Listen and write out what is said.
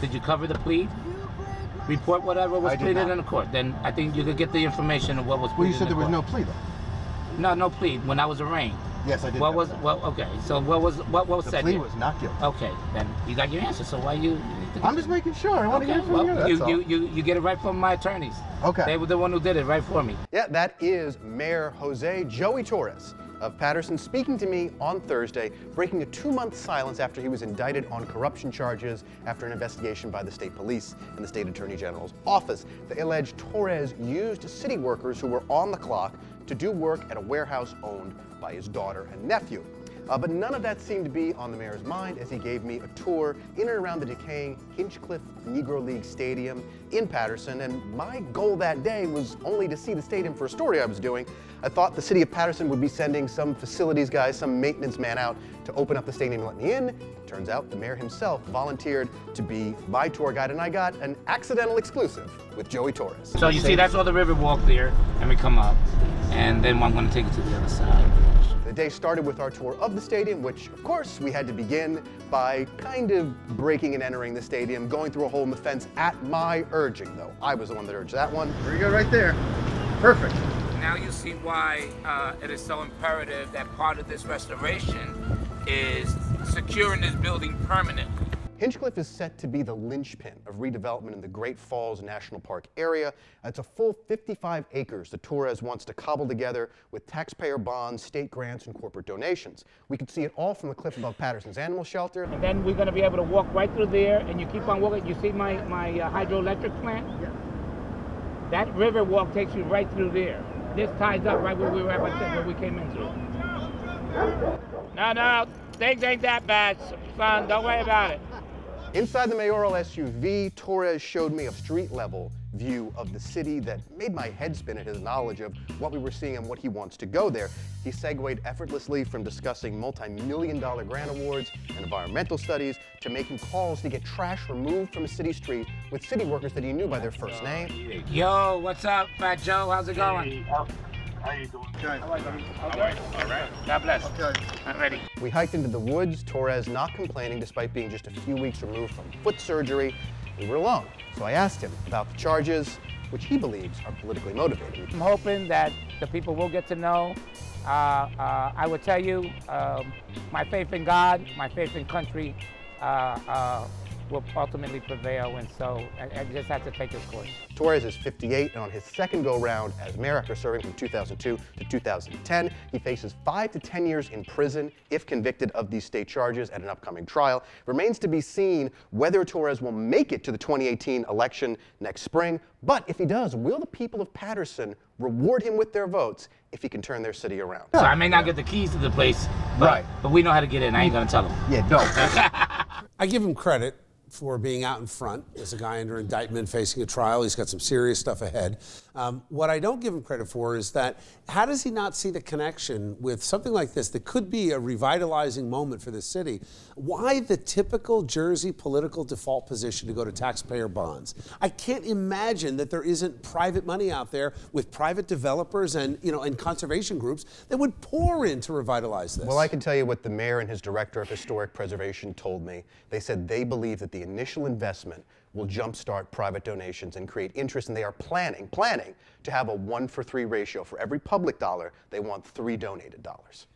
Did you cover the plea? Report whatever was pleaded in the court. Then I think you could get the information of what was pleaded. Well, you said there was no plea though. No plea. When I was arraigned. Yes, I did. Okay. So what said? The plea was not guilty. Okay, then you got your answer. So why you? I'm just making sure. I want to hear from you. You get it right from my attorneys. Okay. They were the one who did it right for me. Yeah, that is Mayor Jose Joey Torres of Paterson speaking to me on Thursday, breaking a 2-month silence after he was indicted on corruption charges after an investigation by the state police and the state attorney general's office. They allege Torres used city workers who were on the clock to do work at a warehouse owned by his daughter and nephew. But none of that seemed to be on the mayor's mind as he gave me a tour in and around the decaying Hinchcliffe Negro League Stadium in Paterson, and my goal that day was only to see the stadium for a story I was doing. I thought the city of Paterson would be sending some facilities guy, some maintenance man out to open up the stadium and let me in. Turns out the mayor himself volunteered to be my tour guide, and I got an accidental exclusive with Joey Torres. So you see, that's all the river walk there, and we come up, and then I'm going to take it to the other side. The day started with our tour of the stadium, which, of course, we had to begin by kind of breaking and entering the stadium, going through a hole in the fence at my urging, though. I was the one that urged that one. There you go, right there. Perfect. Now you see why it is so imperative that part of this restoration is securing this building permanently. Hinchcliffe is set to be the linchpin of redevelopment in the Great Falls National Park area. It's a full 55 acres that Torres wants to cobble together with taxpayer bonds, state grants, and corporate donations. We can see it all from the cliff above Paterson's Animal Shelter. And then we're going to be able to walk right through there, and you keep on walking. You see my hydroelectric plant? Yeah. That river walk takes you right through there. This ties up right where we were at when we came in through. No, things ain't that bad, son. Don't worry about it. Inside the mayoral SUV, Torres showed me a street-level view of the city that made my head spin at his knowledge of what we were seeing and what he wants to go there. He segued effortlessly from discussing multi-million-dollar grant awards and environmental studies to making calls to get trash removed from a city street with city workers that he knew by their first name. Yo, what's up, Fat Joe? How's it going? How you doing? Okay. All right. God bless. Okay. I'm ready. We hiked into the woods, Torres not complaining despite being just a few weeks removed from foot surgery. We were alone, so I asked him about the charges, which he believes are politically motivated. I'm hoping that the people will get to know. I would tell you, my faith in God, my faith in country will ultimately prevail, and so I just have to take this course. Torres is 58, and on his second go-round as mayor after serving from 2002 to 2010, he faces 5 to 10 years in prison if convicted of these state charges at an upcoming trial. Remains to be seen whether Torres will make it to the 2018 election next spring, but if he does, will the people of Paterson reward him with their votes if he can turn their city around? So I may not get the keys to the place, but we know how to get in. I ain't gonna tell them. Yeah, don't. I give him credit for being out in front as a guy under indictment facing a trial. He's got some serious stuff ahead. What I don't give him credit for is that how does he not see the connection with something like this that could be a revitalizing moment for the city? Why the typical Jersey political default position to go to taxpayer bonds? I can't imagine that there isn't private money out there with private developers and conservation groups that would pour in to revitalize this. Well, I can tell you what the mayor and his director of historic preservation told me. They said they believe that the initial investment will jumpstart private donations and create interest, and they are planning to have a 1-for-3 ratio. For every public dollar, they want 3 donated dollars.